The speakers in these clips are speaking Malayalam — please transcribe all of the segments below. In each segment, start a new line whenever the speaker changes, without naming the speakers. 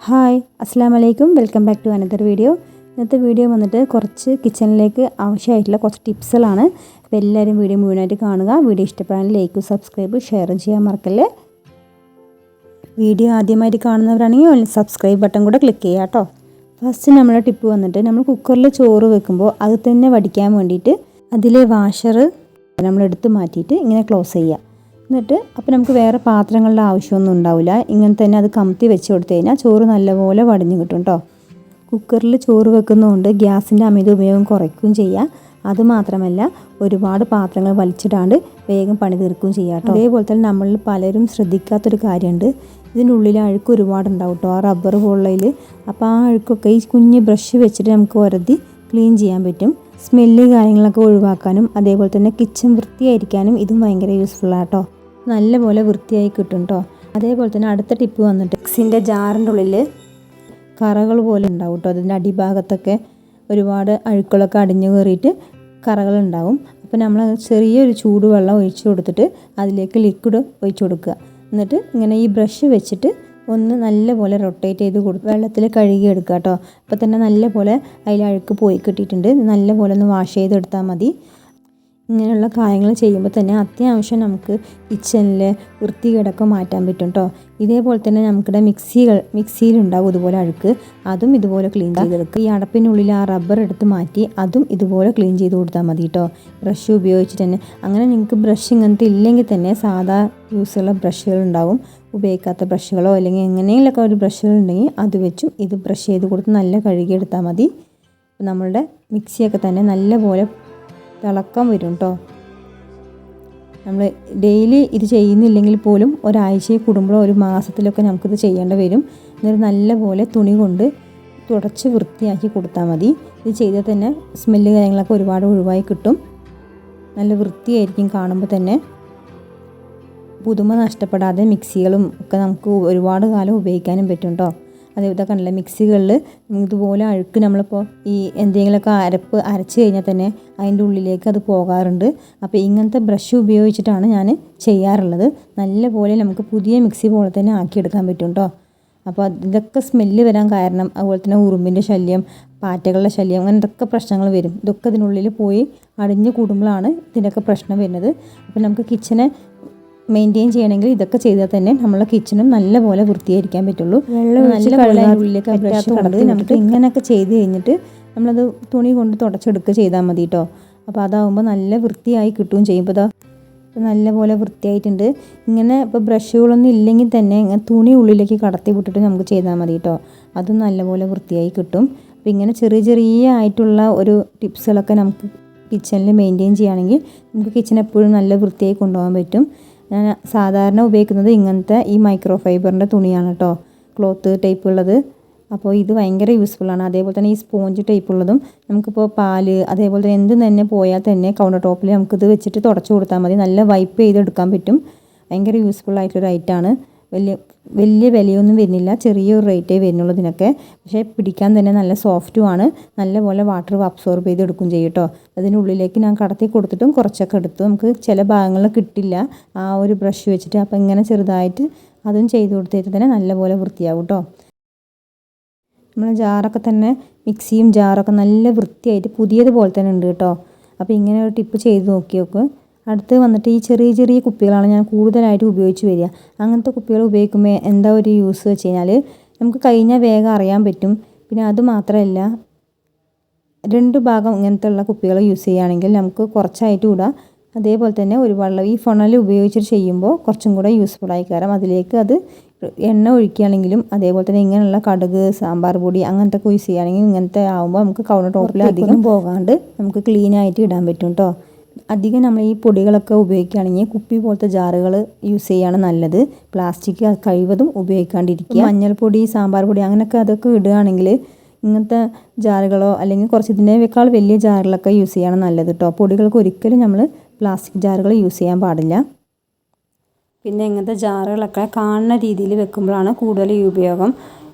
ഹായ് അസ്സാം വലൈക്കും welcome back to another video. ഇന്നത്തെ വീഡിയോ വന്നിട്ട് കുറച്ച് കിച്ചണിലേക്ക് ആവശ്യമായിട്ടുള്ള കുറച്ച് ടിപ്സുകളാണ്. അപ്പോൾ എല്ലാവരും വീഡിയോ മുഴുവനായിട്ട് കാണുക. വീഡിയോ ഇഷ്ടപ്പെടാൻ ലൈക്കും സബ്സ്ക്രൈബ് ഷെയറും ചെയ്യാൻ മറക്കല്ലേ. വീഡിയോ ആദ്യമായിട്ട് കാണുന്നവരാണെങ്കിൽ സബ്സ്ക്രൈബ് ബട്ടൺ കൂടെ ക്ലിക്ക് ചെയ്യുക കേട്ടോ. ഫസ്റ്റ് നമ്മുടെ ടിപ്പ് വന്നിട്ട് നമ്മൾ കുക്കറിൽ ചോറ് വെക്കുമ്പോൾ അത് തന്നെ വടിക്കാൻ വേണ്ടിയിട്ട് അതിലെ വാഷർ നമ്മളെടുത്ത് മാറ്റിയിട്ട് ഇങ്ങനെ ക്ലോസ് ചെയ്യുക. എന്നിട്ട് അപ്പോൾ നമുക്ക് വേറെ പാത്രങ്ങളുടെ ആവശ്യമൊന്നും ഉണ്ടാവില്ല. ഇങ്ങനെ തന്നെ അത് കമത്തി വെച്ച് കൊടുത്തു കഴിഞ്ഞാൽ ചോറ് നല്ലപോലെ വടിഞ്ഞ് കിട്ടും കേട്ടോ. കുക്കറിൽ ചോറ് വെക്കുന്നതുകൊണ്ട് ഗ്യാസിൻ്റെ അമിത ഉപയോഗം കുറയ്ക്കുകയും ചെയ്യാം. അതുമാത്രമല്ല ഒരുപാട് പാത്രങ്ങൾ വലിച്ചിടാണ്ട് വേഗം പണി തീർക്കുകയും ചെയ്യാം കേട്ടോ. അതേപോലെ തന്നെ നമ്മളിൽ പലരും ശ്രദ്ധിക്കാത്തൊരു കാര്യമുണ്ട്. ഇതിനുള്ളിൽ അഴുക്ക് ഒരുപാടുണ്ടാവും കേട്ടോ, ആ റബ്ബർ പോലുള്ളതിൽ. അപ്പോൾ ആ അഴുക്കൊക്കെ ഈ കുഞ്ഞ് ബ്രഷ് വെച്ചിട്ട് നമുക്ക് ഉരതി ക്ലീൻ ചെയ്യാൻ പറ്റും. സ്മെല്ല് കാര്യങ്ങളൊക്കെ ഒഴിവാക്കാനും അതേപോലെ തന്നെ കിച്ചൺ വൃത്തിയായിരിക്കാനും ഇതും ഭയങ്കര യൂസ്ഫുള്ളാണ് കേട്ടോ. നല്ലപോലെ വൃത്തിയായി കിട്ടും കേട്ടോ. അതേപോലെ തന്നെ അടുത്ത ടിപ്പ് വന്നിട്ട് മിക്സിൻ്റെ ജാറിൻ്റെ ഉള്ളിൽ കറകൾ പോലെ ഉണ്ടാവും കേട്ടോ. അതിൻ്റെ അടിഭാഗത്തൊക്കെ ഒരുപാട് അഴുക്കുകളൊക്കെ അടിഞ്ഞു കയറിയിട്ട് കറകളുണ്ടാവും. അപ്പോൾ നമ്മൾ ചെറിയൊരു ചൂടുവെള്ളം ഒഴിച്ചു കൊടുത്തിട്ട് അതിലേക്ക് ലിക്വിഡ് ഒഴിച്ചു കൊടുക്കുക. എന്നിട്ട് ഇങ്ങനെ ഈ ബ്രഷ് വെച്ചിട്ട് ഒന്ന് നല്ലപോലെ റൊട്ടേറ്റ് ചെയ്ത് കൊടുക്കുക. വെള്ളത്തിൽ കഴുകി എടുക്കുക കേട്ടോ. അപ്പോൾ തന്നെ നല്ലപോലെ അതിൽ അഴുക്ക് പോയി കിട്ടിയിട്ടുണ്ട്. നല്ലപോലെ ഒന്ന് വാഷ് ചെയ്തെടുത്താൽ മതി. ഇങ്ങനെയുള്ള കാര്യങ്ങൾ ചെയ്യുമ്പോൾ തന്നെ അത്യാവശ്യം നമുക്ക് കിച്ചണിലെ വൃത്തികേടൊക്കെ മാറ്റാൻ പറ്റും കേട്ടോ. ഇതേപോലെ തന്നെ നമുക്കിടെ മിക്സിയിലുണ്ടാവും ഇതുപോലെ അഴുക്ക്, അതും ഇതുപോലെ ക്ലീൻ ചെയ്തെടുക്കുക. ഈ അടപ്പിനുള്ളിൽ ആ റബ്ബർ എടുത്ത് മാറ്റി അതും ഇതുപോലെ ക്ലീൻ ചെയ്ത് കൊടുത്താൽ മതി കേട്ടോ. ബ്രഷ് ഉപയോഗിച്ചിട്ട് തന്നെ. അങ്ങനെ നിങ്ങൾക്ക് ബ്രഷ് ഇങ്ങനത്തെ ഇല്ലെങ്കിൽ തന്നെ സാധാ യൂസുള്ള ബ്രഷുകൾ ഉണ്ടാവും. ഉപയോഗിക്കാത്ത ബ്രഷുകളോ അല്ലെങ്കിൽ എങ്ങനെയെങ്കിലൊക്കെ ഒരു ബ്രഷുകൾ ഉണ്ടെങ്കിൽ അത് വെച്ചും ഇത് ബ്രഷ് ചെയ്ത് കൊടുത്ത് നല്ല കഴുകിയെടുത്താൽ മതി. നമ്മളുടെ മിക്സിയൊക്കെ തന്നെ നല്ലപോലെ തിളക്കം വരും കേട്ടോ. നമ്മൾ ഡെയിലി ഇത് ചെയ്യുന്നില്ലെങ്കിൽ പോലും ഒരാഴ്ചയിൽ കൂടുമ്പോഴോ ഒരു മാസത്തിലൊക്കെ നമുക്കിത് ചെയ്യേണ്ടി വരും. എന്നിട്ട് നല്ലപോലെ തുണി കൊണ്ട് തുടച്ച് വൃത്തിയാക്കി കൊടുത്താൽ മതി. ഇത് ചെയ്താൽ തന്നെ സ്മെല്ല് കാര്യങ്ങളൊക്കെ ഒരുപാട് ഒഴിവായി കിട്ടും. നല്ല വൃത്തിയായിരിക്കും കാണുമ്പോൾ തന്നെ. പുതുമ നഷ്ടപ്പെടാതെ മിക്സികളും ഒക്കെ നമുക്ക് ഒരുപാട് കാലം ഉപയോഗിക്കാനും പറ്റും കേട്ടോ. അതേപോലെ കണ്ടില്ല, മിക്സികളിൽ ഇതുപോലെ അഴുക്ക് നമ്മളിപ്പോൾ ഈ എന്തെങ്കിലുമൊക്കെ അരച്ച് കഴിഞ്ഞാൽ തന്നെ അതിൻ്റെ ഉള്ളിലേക്ക് അത് പോകാറുണ്ട്. അപ്പോൾ ഇങ്ങനത്തെ ബ്രഷ് ഉപയോഗിച്ചിട്ടാണ് ഞാൻ ചെയ്യാറുള്ളത്. നല്ലപോലെ നമുക്ക് പുതിയ മിക്സി പോലെ തന്നെ ആക്കിയെടുക്കാൻ പറ്റും കേട്ടോ. അപ്പോൾ ഇതൊക്കെ സ്മെല്ല് വരാൻ കാരണം അതുപോലെ തന്നെ ഉറുമ്പിൻ്റെ ശല്യം, പാറ്റകളുടെ ശല്യം, അങ്ങനത്തെ പ്രശ്നങ്ങൾ വരും. ഇതൊക്കെ ഇതിനുള്ളിൽ പോയി അടിഞ്ഞു കൂടുമ്പോഴാണ് ഇതിൻ്റെയൊക്കെ പ്രശ്നം വരുന്നത്. അപ്പോൾ നമുക്ക് കിച്ചനെ മെയിൻറ്റെയിൻ ചെയ്യണമെങ്കിൽ ഇതൊക്കെ ചെയ്താൽ തന്നെ നമ്മളെ കിച്ചണും നല്ലപോലെ വൃത്തിയായിരിക്കാൻ പറ്റുള്ളൂ. നല്ലപോലെ ഉള്ളിലേക്ക് പറ്റാത്തതുകൊണ്ട് നമുക്ക് ഇങ്ങനെയൊക്കെ ചെയ്ത് കഴിഞ്ഞിട്ട് നമ്മളത് തുണി കൊണ്ട് തുടച്ചെടുക്കുക ചെയ്താൽ മതി കേട്ടോ. അപ്പോൾ അതാവുമ്പോൾ നല്ല വൃത്തിയായി കിട്ടുകയും ചെയ്യും. ഇപ്പോൾ നല്ലപോലെ വൃത്തിയായിട്ടുണ്ട്. ഇങ്ങനെ ഇപ്പോൾ ബ്രഷുകളൊന്നും ഇല്ലെങ്കിൽ തന്നെ ഇങ്ങനെ തുണി ഉള്ളിലേക്ക് കടത്തി വിട്ടിട്ട് നമുക്ക് ചെയ്താൽ മതി കേട്ടോ. അതും നല്ലപോലെ വൃത്തിയായി കിട്ടും. അപ്പോൾ ഇങ്ങനെ ചെറിയ ആയിട്ടുള്ള ഒരു ടിപ്സുകളൊക്കെ നമുക്ക് കിച്ചണിൽ മെയിൻറ്റെയിൻ ചെയ്യുകയാണെങ്കിൽ നമുക്ക് കിച്ചൺ എപ്പോഴും നല്ല വൃത്തിയായി കൊണ്ടുപോകാൻ പറ്റും. ഞാൻ സാധാരണ ഉപയോഗിക്കുന്നത് ഇങ്ങനത്തെ ഈ മൈക്രോ ഫൈബറിൻ്റെ തുണിയാണ് കേട്ടോ, ക്ലോത്ത് ടൈപ്പ് ഉള്ളത്. അപ്പോൾ ഇത് ഭയങ്കര യൂസ്ഫുള്ളാണ്. അതേപോലെ തന്നെ ഈ സ്പോഞ്ച് ടൈപ്പ് ഉള്ളതും നമുക്കിപ്പോൾ പാല് അതേപോലെ തന്നെ എന്ത് തന്നെ പോയാൽ തന്നെ കൗണ്ടർ ടോപ്പിൽ നമുക്കിത് വെച്ചിട്ട് തുടച്ചു കൊടുത്താൽ മതി. നല്ല വൈപ്പ് ചെയ്തെടുക്കാൻ പറ്റും. ഭയങ്കര യൂസ്ഫുള്ളായിട്ടൊരു ഐറ്റമാണ്. വലിയ വിലയൊന്നും വരുന്നില്ല, ചെറിയൊരു റേറ്റേ വരുന്നുള്ളൂ ഇതിനൊക്കെ. പക്ഷേ പിടിക്കാൻ തന്നെ നല്ല സോഫ്റ്റുമാണ്. നല്ലപോലെ വാട്ടർ അബ്സോർബ് ചെയ്തെടുക്കും ചെയ്യും കേട്ടോ. അതിനുള്ളിലേക്ക് ഞാൻ കടത്തി കൊടുത്തിട്ടും കുറച്ചൊക്കെ എടുത്തു. നമുക്ക് ചില ഭാഗങ്ങളിൽ കിട്ടില്ല ആ ഒരു ബ്രഷ് വെച്ചിട്ട്. അപ്പോൾ ഇങ്ങനെ ചെറുതായിട്ട് അതും ചെയ്ത് കൊടുത്തിട്ട് തന്നെ നല്ലപോലെ വൃത്തിയാവും കേട്ടോ. നമ്മൾ ജാറൊക്കെ തന്നെ മിക്സിയും ജാറൊക്കെ നല്ല വൃത്തിയായിട്ട് പുതിയതുപോലെ തന്നെ ഉണ്ട് കേട്ടോ. അപ്പോൾ ഇങ്ങനെ ഒരു ടിപ്പ് ചെയ്ത് നോക്കി. അടുത്ത് വന്നിട്ട് ഈ ചെറിയ കുപ്പികളാണ് ഞാൻ കൂടുതലായിട്ട് ഉപയോഗിച്ച് വരിക. അങ്ങനത്തെ കുപ്പികൾ ഉപയോഗിക്കുമ്പോൾ എന്താ ഒരു യൂസ് വെച്ച് കഴിഞ്ഞാൽ നമുക്ക് കഴിഞ്ഞാൽ വേഗം അറിയാൻ പറ്റും. പിന്നെ അത് മാത്രമല്ല, 2 ഭാഗം ഇങ്ങനത്തെ ഉള്ള കുപ്പികൾ യൂസ് ചെയ്യുകയാണെങ്കിൽ നമുക്ക് കുറച്ചായിട്ട് ഇടാം. അതേപോലെ തന്നെ ഒരു വെള്ളം ഈ ഫണൽ ഉപയോഗിച്ചിട്ട് ചെയ്യുമ്പോൾ കുറച്ചും കൂടെ യൂസ്ഫുള്ളായി കാരണം അതിലേക്ക് അത് എണ്ണ ഒഴിക്കുകയാണെങ്കിലും അതേപോലെ തന്നെ ഇങ്ങനെയുള്ള കടുക് സാമ്പാർ പൊടി അങ്ങനത്തെ ഒക്കെ യൂസ് ചെയ്യുകയാണെങ്കിൽ ഇങ്ങനത്തെ ആകുമ്പോൾ നമുക്ക് കൗണ്ടർ ടോപ്പിൽ അധികം പോകാണ്ട് നമുക്ക് ക്ലീനായിട്ട് ഇടാൻ പറ്റും കേട്ടോ. അധികം നമ്മൾ ഈ പൊടികളൊക്കെ ഉപയോഗിക്കുകയാണെങ്കിൽ കുപ്പി പോലത്തെ ജാറുകൾ യൂസ് ചെയ്യുകയാണ് നല്ലത്. പ്ലാസ്റ്റിക് കഴിവതും ഉപയോഗിക്കാണ്ടിരിക്കുക. മഞ്ഞൾപ്പൊടി സാമ്പാർ പൊടി അങ്ങനെയൊക്കെ അതൊക്കെ ഇടുകയാണെങ്കിൽ ഇങ്ങനത്തെ ജാറുകളോ അല്ലെങ്കിൽ കുറച്ച് ഇതിനേക്കാൾ വലിയ ജാറുകളൊക്കെ യൂസ് ചെയ്യണം നല്ലത് കേട്ടോ. പൊടികൾക്ക് ഒരിക്കലും നമ്മൾ പ്ലാസ്റ്റിക് ജാറുകൾ യൂസ് ചെയ്യാൻ പാടില്ല. പിന്നെ ഇങ്ങനത്തെ ജാറുകളൊക്കെ കാണുന്ന രീതിയിൽ വെക്കുമ്പോഴാണ് കൂടുതൽ ഉപയോഗം.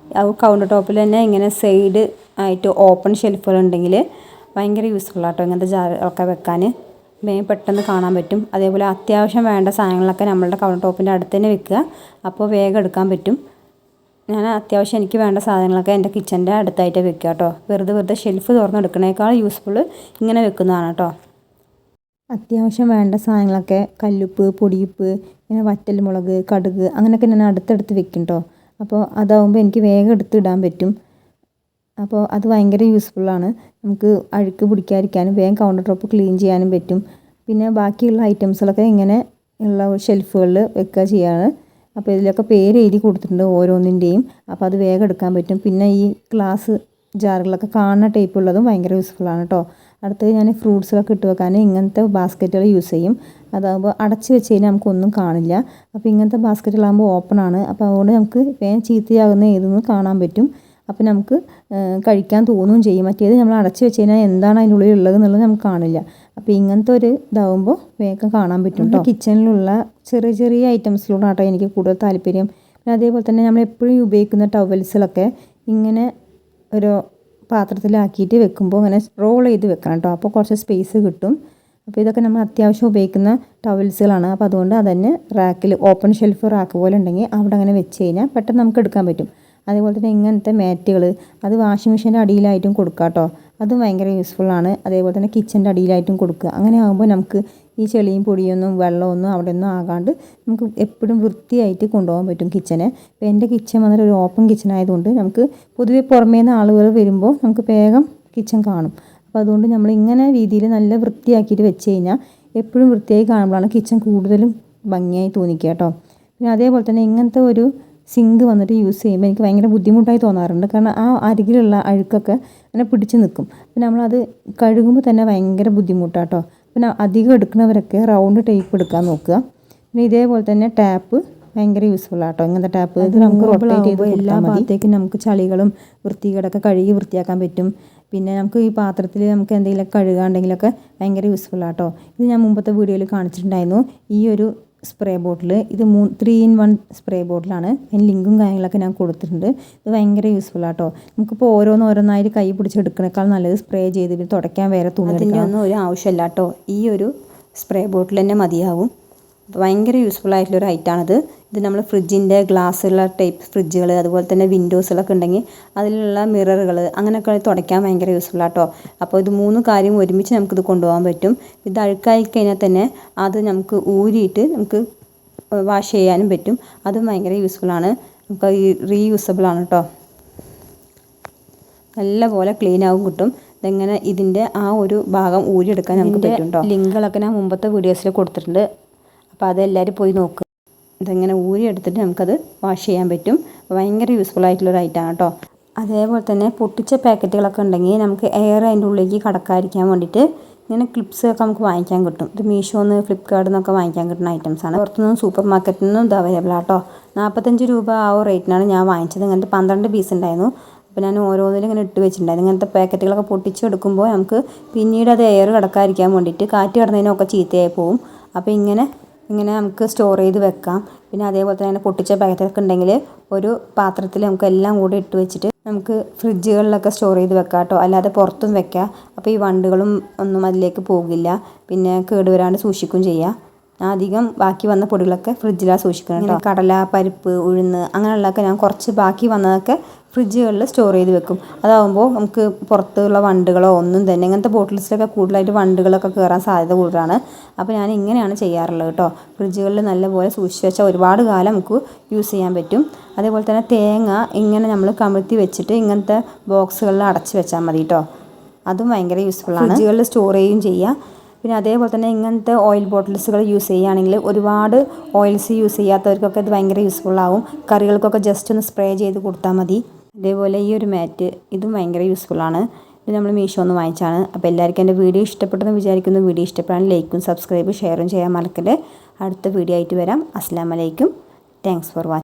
കൗണ്ടർ ടോപ്പിൽ തന്നെ ഇങ്ങനെ സൈഡ് ആയിട്ട് ഓപ്പൺ ഷെൽഫുകളുണ്ടെങ്കിൽ ഭയങ്കര യൂസ്ഫുള്ളാട്ടോ ഇങ്ങനത്തെ ജാറുകളൊക്കെ വെക്കാൻ. പെട്ടെന്ന് കാണാൻ പറ്റും. അതേപോലെ അത്യാവശ്യം വേണ്ട സാധനങ്ങളൊക്കെ നമ്മളുടെ കൗണ്ടർ ടോപ്പിൻ്റെ അടുത്ത് തന്നെ വെക്കുക. അപ്പോൾ വേഗം എടുക്കാൻ പറ്റും. ഞാൻ അത്യാവശ്യം എനിക്ക് വേണ്ട സാധനങ്ങളൊക്കെ എൻ്റെ കിച്ചൻ്റെ അടുത്തായിട്ട് വെക്കുക കേട്ടോ. വെറുതെ ഷെൽഫ് തുറന്നെടുക്കണേക്കാൾ യൂസ്ഫുൾ ഇങ്ങനെ വെക്കുന്നതാണ് കേട്ടോ. അത്യാവശ്യം വേണ്ട സാധനങ്ങളൊക്കെ കല്ലുപ്പ്, പൊടിയുപ്പ്, ഇങ്ങനെ വറ്റൽമുളക്, കടുക് അങ്ങനെയൊക്കെ ഞാൻ അടുത്തടുത്ത് വെക്കും കേട്ടോ. അപ്പോൾ അതാവുമ്പോൾ എനിക്ക് വേഗം എടുത്തിടാൻ പറ്റും. അപ്പോൾ അത് ഭയങ്കര യൂസ്ഫുള്ളാണ്. നമുക്ക് അഴുക്ക് പിടിക്കാതിരിക്കാനും വേഗം കൗണ്ടർ ടോപ്പ് ക്ലീൻ ചെയ്യാനും പറ്റും. പിന്നെ ബാക്കിയുള്ള ഐറ്റംസുകളൊക്കെ ഇങ്ങനെ ഉള്ള ഷെൽഫുകളിൽ വെക്കുക ചെയ്യാണ്. അപ്പോൾ ഇതിലൊക്കെ പേര് എഴുതി കൊടുത്തിട്ടുണ്ട് ഓരോന്നിൻ്റെയും. അപ്പോൾ അത് വേഗം എടുക്കാൻ പറ്റും. പിന്നെ ഈ ഗ്ലാസ് ജാറുകളൊക്കെ കാണുന്ന ടൈപ്പ് ഉള്ളതും ഭയങ്കര യൂസ്ഫുള്ളാണ് കേട്ടോ. അടുത്തത് ഞാൻ ഫ്രൂട്ട്സൊക്കെ ഇട്ട് വെക്കാൻ ഇങ്ങനത്തെ ബാസ്ക്കറ്റുകൾ യൂസ് ചെയ്യും. അതാകുമ്പോൾ അടച്ച് വെച്ച് കഴിഞ്ഞാൽ നമുക്കൊന്നും കാണില്ല. അപ്പോൾ ഇങ്ങനത്തെ ബാസ്ക്കറ്റുകളാകുമ്പോൾ ഓപ്പണാണ്. അപ്പോൾ അതുകൊണ്ട് നമുക്ക് വേഗം ചീത്തയാകുന്ന ഏതെന്ന് കാണാൻ പറ്റും. അപ്പോൾ നമുക്ക് കഴിക്കാൻ തോന്നുകയും ചെയ്യും. മറ്റേത് നമ്മൾ അടച്ച് വെച്ച് കഴിഞ്ഞാൽ എന്താണ് അതിൻ്റെ ഉള്ളിൽ ഉള്ളത് എന്നുള്ളത് നമുക്ക് കാണില്ല. അപ്പോൾ ഇങ്ങനത്തെ ഒരു ഇതാവുമ്പോൾ വേഗം കാണാൻ പറ്റും കേട്ടോ. കിച്ചണിലുള്ള ചെറിയ ഐറ്റംസിലൂടെ ആട്ടോ എനിക്ക് കൂടുതൽ താല്പര്യം. പിന്നെ അതേപോലെ തന്നെ നമ്മൾ എപ്പോഴും ഉപയോഗിക്കുന്ന ടവൽസിലൊക്കെ ഇങ്ങനെ ഒരു പാത്രത്തിലാക്കിയിട്ട് വെക്കുമ്പോൾ ഇങ്ങനെ റോൾ ചെയ്ത് വെക്കണം കേട്ടോ. അപ്പോൾ കുറച്ച് സ്പേസ് കിട്ടും. അപ്പോൾ ഇതൊക്കെ നമ്മൾ അത്യാവശ്യം ഉപയോഗിക്കുന്ന ടവൽസുകളാണ്. അപ്പോൾ അതുകൊണ്ട് അതന്നെ റാക്കിൽ ഓപ്പൺ ഷെൽഫ് റാക്ക് പോലെ ഉണ്ടെങ്കിൽ അവിടെ അങ്ങനെ വെച്ച് കഴിഞ്ഞാൽ പെട്ടെന്ന് നമുക്ക് എടുക്കാൻ പറ്റും. അതേപോലെ തന്നെ ഇങ്ങനത്തെ മാറ്റുകൾ അത് വാഷിംഗ് മെഷീൻ്റെ അടിയിലായിട്ടും കൊടുക്കുക കേട്ടോ. അതും ഭയങ്കര യൂസ്ഫുള്ളാണ്. അതേപോലെ തന്നെ കിച്ചൻ്റെ അടിയിലായിട്ടും കൊടുക്കുക. അങ്ങനെ ആകുമ്പോൾ നമുക്ക് ഈ ചെളിയും പൊടിയൊന്നും വെള്ളമൊന്നും അവിടെ ഒന്നും ആകാണ്ട് നമുക്ക് എപ്പോഴും വൃത്തിയായിട്ട് കൊണ്ടുപോകാൻ പറ്റും കിച്ചനെ. ഇപ്പോൾ എൻ്റെ കിച്ചൻ വന്നിട്ട് ഒരു ഓപ്പൺ കിച്ചൻ ആയതുകൊണ്ട് നമുക്ക് പൊതുവെ പുറമേ നിന്ന് ആളുകൾ വരുമ്പോൾ നമുക്ക് വേഗം കിച്ചൻ കാണും. അപ്പോൾ അതുകൊണ്ട് നമ്മൾ ഇങ്ങനെ രീതിയിൽ നല്ല വൃത്തിയാക്കിയിട്ട് വെച്ച് കഴിഞ്ഞാൽ എപ്പോഴും വൃത്തിയായി കാണുമ്പോഴാണ് കിച്ചൻ കൂടുതലും ഭംഗിയായി തോന്നിക്കുക കേട്ടോ. പിന്നെ അതേപോലെ തന്നെ ഇങ്ങനത്തെ ഒരു സിങ്ക് വന്നിട്ട് യൂസ് ചെയ്യുമ്പോൾ എനിക്ക് ഭയങ്കര ബുദ്ധിമുട്ടായി തോന്നാറുണ്ട്. കാരണം ആ അരികിലുള്ള അഴുക്കൊക്കെ അങ്ങനെ പിടിച്ച് നിൽക്കും. പിന്നെ നമ്മളത് കഴുകുമ്പോൾ തന്നെ ഭയങ്കര ബുദ്ധിമുട്ടാണ് കേട്ടോ. പിന്നെ അധികം എടുക്കുന്നവരൊക്കെ റൗണ്ട് ടേപ്പ് എടുക്കാൻ നോക്കുക. പിന്നെ ഇതേപോലെ തന്നെ ടാപ്പ് ഭയങ്കര യൂസ്ഫുള്ളാണ് കേട്ടോ. ഇങ്ങനത്തെ ടാപ്പ് ഇത് നമുക്ക് റൊട്ടേറ്റ് ചെയ്ത് എല്ലാ ഭാഗത്തേക്കും നമുക്ക് ചളികളും വൃത്തികേടൊക്കെ കഴുകി വൃത്തിയാക്കാൻ പറ്റും. പിന്നെ നമുക്ക് ഈ പാത്രത്തിൽ നമുക്ക് എന്തെങ്കിലും കഴുകാണ്ടെങ്കിലൊക്കെ ഭയങ്കര യൂസ്ഫുള്ളാണ് കേട്ടോ. ഇത് ഞാൻ മുമ്പത്തെ വീഡിയോയിൽ കാണിച്ചിട്ടുണ്ടായിരുന്നു. ഈ ഒരു സ്പ്രേ ബോട്ടിൽ ഇത് 3-in-1 സ്പ്രേ ബോട്ടിലാണ്. അതിന് ലിങ്കും കാര്യങ്ങളൊക്കെ ഞാൻ കൊടുത്തിട്ടുണ്ട്. ഇത് ഭയങ്കര യൂസ്ഫുള്ളാണ് കേട്ടോ. നമുക്കിപ്പോൾ ഓരോന്നായിട്ട് കൈ പിടിച്ചെടുക്കണേക്കാൾ നല്ലത് സ്പ്രേ ചെയ്ത് തുടയ്ക്കാൻ വേറെ തുണി അതിൻ്റെ ഒന്നും ഒരു ആവശ്യമില്ല കേട്ടോ. ഈ ഒരു സ്പ്രേ ബോട്ടിൽ തന്നെ മതിയാവും. ഭയങ്കര യൂസ്ഫുള്ളായിട്ടുള്ളൊരു ഐറ്റമാണിത്. ഇത് നമ്മൾ ഫ്രിഡ്ജിൻ്റെ ഗ്ലാസ്സുള്ള ടൈപ്പ് ഫ്രിഡ്ജുകൾ അതുപോലെ തന്നെ വിൻഡോസുകളൊക്കെ ഉണ്ടെങ്കിൽ അതിലുള്ള മിററുകൾ അങ്ങനെയൊക്കെ തുടയ്ക്കാൻ ഭയങ്കര യൂസ്ഫുള്ളാണ് കേട്ടോ. അപ്പോൾ ഇത് 3 കാര്യം ഒരുമിച്ച് നമുക്കിത് കൊണ്ടുപോകാൻ പറ്റും. ഇത് അഴുക്കായി കഴിഞ്ഞാൽ തന്നെ അത് നമുക്ക് ഊരിയിട്ട് നമുക്ക് വാഷ് ചെയ്യാനും പറ്റും. അതും ഭയങ്കര യൂസ്ഫുള്ളാണ്. നമുക്ക് റീയൂസബിൾ ആണ് കേട്ടോ. നല്ലപോലെ ക്ലീൻ ആവും കിട്ടും. ഇതെങ്ങനെ ഇതിൻ്റെ ആ ഒരു ഭാഗം ഊരിയെടുക്കാൻ നമുക്ക് പറ്റും കേട്ടോ. ലിങ്കുകളൊക്കെ ഞാൻ മുമ്പത്തെ വീഡിയോസിൽ കൊടുത്തിട്ടുണ്ട്. അപ്പോൾ അതെല്ലാവരും പോയി നോക്കുക. ഇതെങ്ങനെ ഊരിയെടുത്തിട്ട് നമുക്കത് വാഷ് ചെയ്യാൻ പറ്റും. ഭയങ്കര യൂസ്ഫുൾ ആയിട്ടുള്ളൊരു ഐറ്റമാണ് കേട്ടോ. അതേപോലെ തന്നെ പൊട്ടിച്ച പാക്കറ്റുകളൊക്കെ ഉണ്ടെങ്കിൽ നമുക്ക് എയർ അതിൻ്റെ ഉള്ളിലേക്ക് കടക്കാതിരിക്കാൻ വേണ്ടിയിട്ട് ഇങ്ങനെ ക്ലിപ്സൊക്കെ നമുക്ക് വാങ്ങിക്കാൻ കിട്ടും. ഇത് മീഷോന്ന് ഫ്ലിപ്കാർട്ടിൽ നിന്നൊക്കെ വാങ്ങിക്കാൻ കിട്ടുന്ന ഐറ്റംസാണ്. പുറത്തുനിന്നും സൂപ്പർ മാർക്കറ്റിൽ നിന്നും ഇത് അവൈലബിൾ ആട്ടോ. 45 രൂപ ആ റേറ്റിനാണ് ഞാൻ വാങ്ങിച്ചത്. ഇങ്ങനത്തെ 12 പീസ് ഉണ്ടായിരുന്നു. അപ്പോൾ ഞാൻ ഓരോന്നിലും ഇങ്ങനെ ഇട്ട് വെച്ചിട്ടുണ്ടായിരുന്നു. ഇങ്ങനത്തെ പാക്കറ്റുകളൊക്കെ പൊട്ടിച്ചെടുക്കുമ്പോൾ നമുക്ക് പിന്നീട് അത് എയർ കടക്കാതിരിക്കാൻ വേണ്ടിയിട്ട് കാറ്റ് കടന്നതിനൊക്കെ ചീത്തയായി പോവും. അപ്പോൾ ഇങ്ങനെ നമുക്ക് സ്റ്റോർ ചെയ്ത് വെക്കാം. പിന്നെ അതേപോലെ തന്നെ പൊട്ടിച്ച പാക്കറ്റൊക്കെ ഉണ്ടെങ്കിൽ ഒരു പാത്രത്തിൽ നമുക്ക് എല്ലാം കൂടി ഇട്ട് വെച്ചിട്ട് നമുക്ക് ഫ്രിഡ്ജുകളിലൊക്കെ സ്റ്റോർ ചെയ്ത് വെക്കാം കേട്ടോ. അല്ലാതെ പുറത്തും വെക്കാം. അപ്പോൾ ഈ വണ്ടുകളും ഒന്നും അതിലേക്ക് പോകില്ല. പിന്നെ കേടുവരാണ്ട് സൂക്ഷിക്കുകയും ചെയ്യാം. ഞാൻ അധികം ബാക്കി വന്ന പൊടികളൊക്കെ ഫ്രിഡ്ജിലാണ് സൂക്ഷിക്കണം കേട്ടോ. കടല, പരിപ്പ്, ഉഴുന്ന് അങ്ങനെയുള്ളതൊക്കെ ഞാൻ കുറച്ച് ബാക്കി വന്നതൊക്കെ ഫ്രിഡ്ജുകളിൽ സ്റ്റോർ ചെയ്ത് വെക്കും. അതാകുമ്പോൾ നമുക്ക് പുറത്തുള്ള വണ്ടുകളോ ഒന്നും തന്നെ ഇങ്ങനത്തെ ബോട്ടിൽസിലൊക്കെ കൂടുതലായിട്ട് വണ്ടുകളൊക്കെ കയറാൻ സാധ്യത കൂടുതലാണ്. അപ്പോൾ ഞാൻ ഇങ്ങനെയാണ് ചെയ്യാറുള്ളത് കേട്ടോ. ഫ്രിഡ്ജുകളിൽ നല്ലപോലെ സൂക്ഷിച്ച് വെച്ചാൽ ഒരുപാട് കാലം നമുക്ക് യൂസ് ചെയ്യാൻ പറ്റും. അതേപോലെ തന്നെ തേങ്ങ ഇങ്ങനെ നമ്മൾ കമിഴ്ത്തി വെച്ചിട്ട് ഇങ്ങനത്തെ ബോക്സുകളിൽ അടച്ച് വെച്ചാൽ മതി കേട്ടോ. അതും ഭയങ്കര യൂസ്ഫുള്ളാണ്. ഫ്രിഡ്ജുകളിൽ സ്റ്റോർ ചെയ്യുകയും ചെയ്യാം. പിന്നെ അതേപോലെ തന്നെ ഇങ്ങനത്തെ ഓയിൽ ബോട്ടിൽസുകൾ യൂസ് ചെയ്യുകയാണെങ്കിൽ ഒരുപാട് ഓയിൽസ് യൂസ് ചെയ്യാത്തവർക്കൊക്കെ ഇത് ഭയങ്കര യൂസ്ഫുള്ളാവും. കറികൾക്കൊക്കെ ജസ്റ്റ് ഒന്ന് സ്പ്രേ ചെയ്ത് കൊടുത്താൽ മതി. അതേപോലെ ഈ ഒരു മാറ്റ് ഇതും ഭയങ്കര യൂസ്ഫുള്ളാണ്. ഇത് നമ്മൾ മീഷോന്ന് വാങ്ങിച്ചാണ്. അപ്പോൾ എല്ലാവർക്കും എൻ്റെ വീഡിയോ ഇഷ്ടപ്പെട്ടെന്ന് വിചാരിക്കുന്നു. വീഡിയോ ഇഷ്ടപ്പെടാൻ ലൈക്കും സബ്സ്ക്രൈബും ഷെയറും ചെയ്യാൻ മറക്കല്ലേ. അടുത്ത വീഡിയോ ആയിട്ട് വരാം. അസ്സലാമു അലൈക്കും. Thanks for watching.